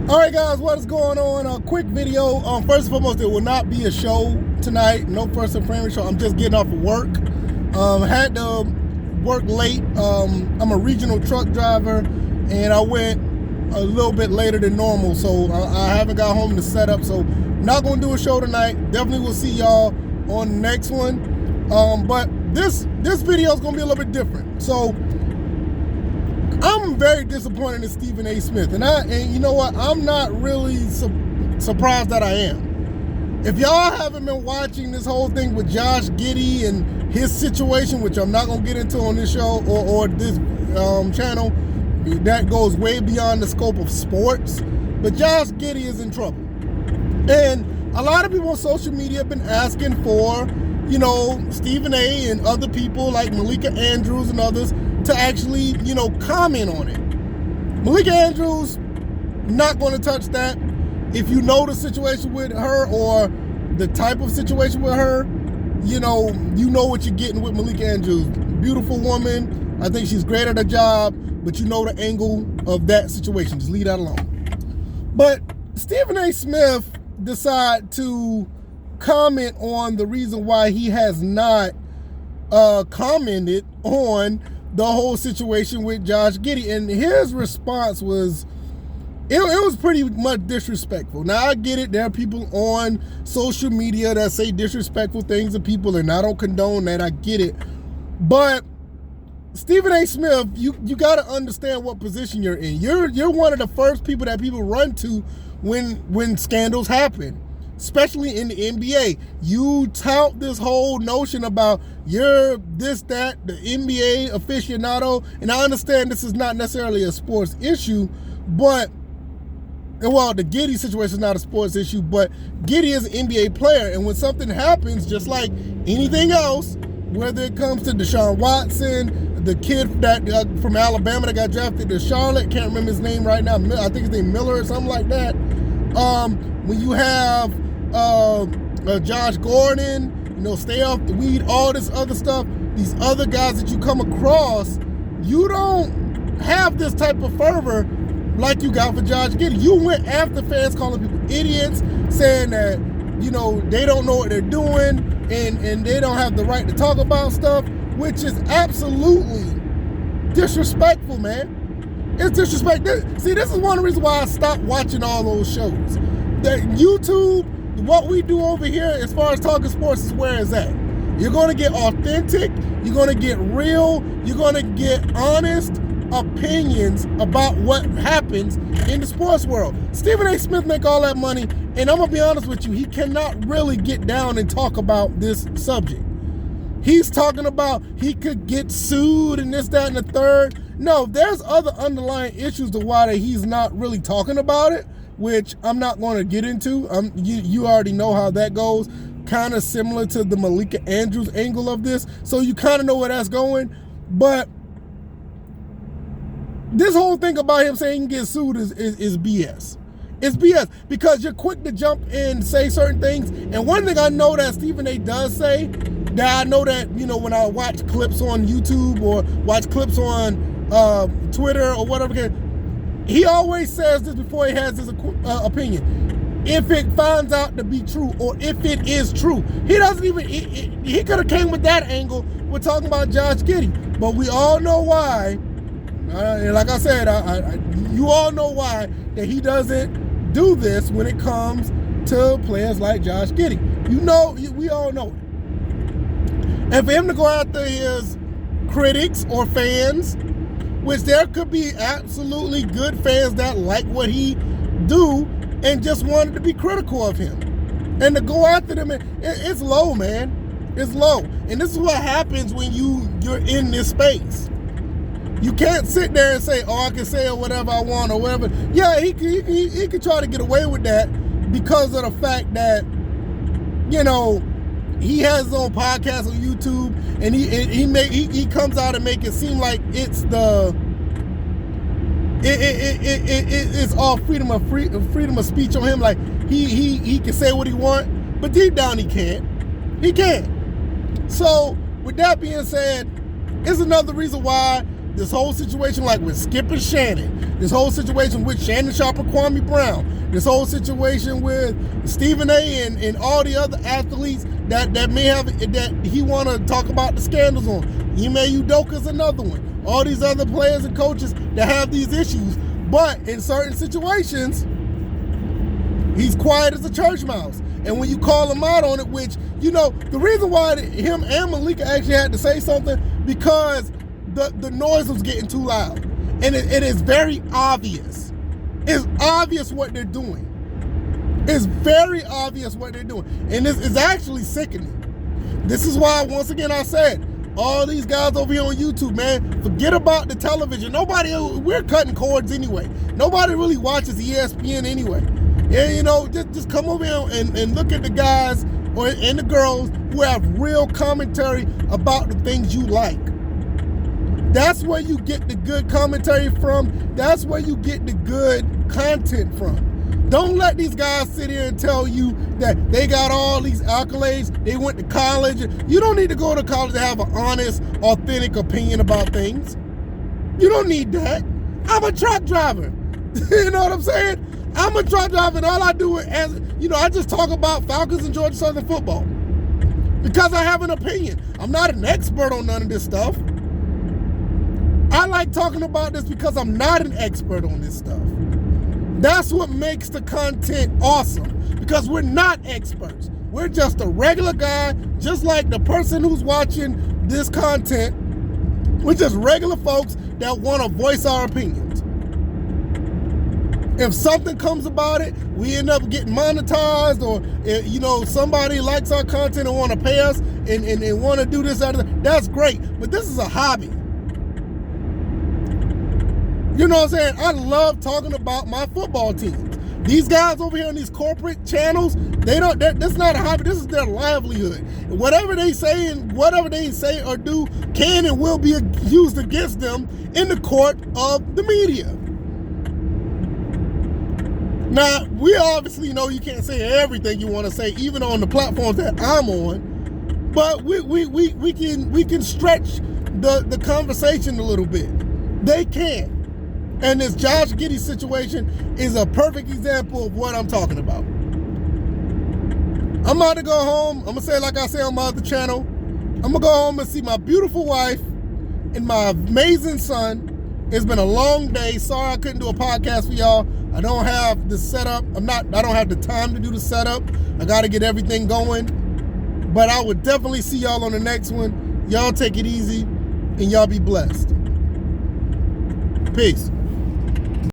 All right, guys, what is going on? A quick video. First and foremost, there will not be a show tonight. No First and Framing show. I'm just getting off of work. Had to work late. I'm a regional truck driver, and I went a little bit later than normal, so I haven't got home to set up. So not going to do a show tonight. Definitely will see y'all on the next one. But this video is going to be a little bit different. So I'm very disappointed in Stephen A. Smith, and you know what? I'm not really surprised that I am. If y'all haven't been watching this whole thing with Josh Giddey and his situation, which I'm not gonna get into on this show or this channel, that goes way beyond the scope of sports. But Josh Giddey is in trouble, and a lot of people on social media have been asking for, you know, Stephen A. and other people like Malika Andrews and others to actually, you know, comment on it. Malika Andrews, not going to touch that. If you know the situation with her or the type of situation with her, you know what you're getting with Malika Andrews. Beautiful woman. I think she's great at her job, but you know the angle of that situation. Just leave that alone. But Stephen A. Smith decided to comment on the reason why he has not commented on the whole situation with Josh Giddey, and his response was, it was pretty much disrespectful. Now, I get it. There are people on social media that say disrespectful things to people, and I don't condone that. I get it. But Stephen A. Smith, you got to understand what position you're in. You're one of the first people that people run to when scandals happen, especially in the NBA. You tout this whole notion about you're this, that, the NBA aficionado, and I understand this is not necessarily a sports issue, but, well, the Giddey situation is not a sports issue, but Giddey is an NBA player, and when something happens, just like anything else, whether it comes to Deshaun Watson, the kid that from Alabama that got drafted to Charlotte, can't remember his name right now, I think his name Miller or something like that, when you have Josh Gordon, you know, stay off the weed, all this other stuff, these other guys that you come across, you don't have this type of fervor like you got for Josh Giddey. You went after fans, calling people idiots, saying that, you know, they don't know what they're doing and they don't have the right to talk about stuff, which is absolutely disrespectful, man. It's disrespectful. See, this is one of the reasons why I stopped watching all those shows. That YouTube, what we do over here as far as talking sports is where it's at. You're going to get authentic, you're going to get real, you're going to get honest opinions about what happens in the sports world. Stephen A. Smith make all that money, and I'm going to be honest with you, he cannot really get down and talk about this subject. He's talking about he could get sued and this, that, and the third. No, there's other underlying issues to why that he's not really talking about it, which I'm not going to get into. You already know how that goes. Kind of similar to the Malika Andrews angle of this. So you kind of know where that's going. But this whole thing about him saying he can get sued is BS. It's BS because you're quick to jump in and say certain things. And one thing I know that Stephen A. does say, that I know that, you know, when I watch clips on YouTube or watch clips on Twitter or whatever, he always says this before he has his opinion. If it finds out to be true, or if it is true, he doesn't even. He could have came with that angle. We're talking about Josh Giddey, but we all know why. And like I said, you all know why that he doesn't do this when it comes to players like Josh Giddey. You know, we all know it. And for him to go after his critics or fans, which there could be absolutely good fans that like what he do and just wanted to be critical of him. And to go after them, it's low, man. It's low. And this is what happens when you're in this space. You can't sit there and say, oh, I can say whatever I want or whatever. Yeah, he could try to get away with that because of the fact that, you know, he has his own podcast on YouTube, and he comes out and make it seem like it's it's all freedom of speech on him. Like he can say what he want, but deep down he can't. He can't. So with that being said, it's another reason why this whole situation like with Skip and Shannon, this whole situation with Shannon Sharp and Kwame Brown, this whole situation with Stephen A. and all the other athletes that may have, that he want to talk about the scandals on. Ime Udoka's another one. All these other players and coaches that have these issues. But in certain situations, he's quiet as a church mouse. And when you call him out on it, which, you know, the reason why him and Malika actually had to say something, because the noise was getting too loud. And it is very obvious. It's obvious what they're doing. It's very obvious what they're doing. And this is actually sickening. This is why, once again, I said, all these guys over here on YouTube, man, forget about the television. We're cutting cords anyway. Nobody really watches ESPN anyway. Yeah, you know, just come over here and look at the guys and the girls who have real commentary about the things you like. That's where you get the good commentary from. That's where you get the good content from. Don't let these guys sit here and tell you that they got all these accolades, they went to college. You don't need to go to college to have an honest, authentic opinion about things. You don't need that. I'm a truck driver. You know what I'm saying? I'm a truck driver, and all I do is, I just talk about Falcons and Georgia Southern football because I have an opinion. I'm not an expert on none of this stuff. I like talking about this because I'm not an expert on this stuff. That's what makes the content awesome, because we're not experts. We're just a regular guy, just like the person who's watching this content. We're just regular folks that want to voice our opinions. If something comes about it, we end up getting monetized, or somebody likes our content and want to pay us and want to do this, that's great. But this is a hobby. You know what I'm saying? I love talking about my football teams. These guys over here on these corporate channels, that's not a hobby. This is their livelihood. Whatever they say or do can and will be used against them in the court of the media. Now, we obviously know you can't say everything you want to say, even on the platforms that I'm on, but we can stretch the conversation a little bit. They can. And this Josh Giddey situation is a perfect example of what I'm talking about. I'm about to go home. I'm going to say like I say on my other channel. I'm going to go home and see my beautiful wife and my amazing son. It's been a long day. Sorry I couldn't do a podcast for y'all. I don't have the setup. I don't have the time to do the setup. I got to get everything going. But I would definitely see y'all on the next one. Y'all take it easy and y'all be blessed. Peace.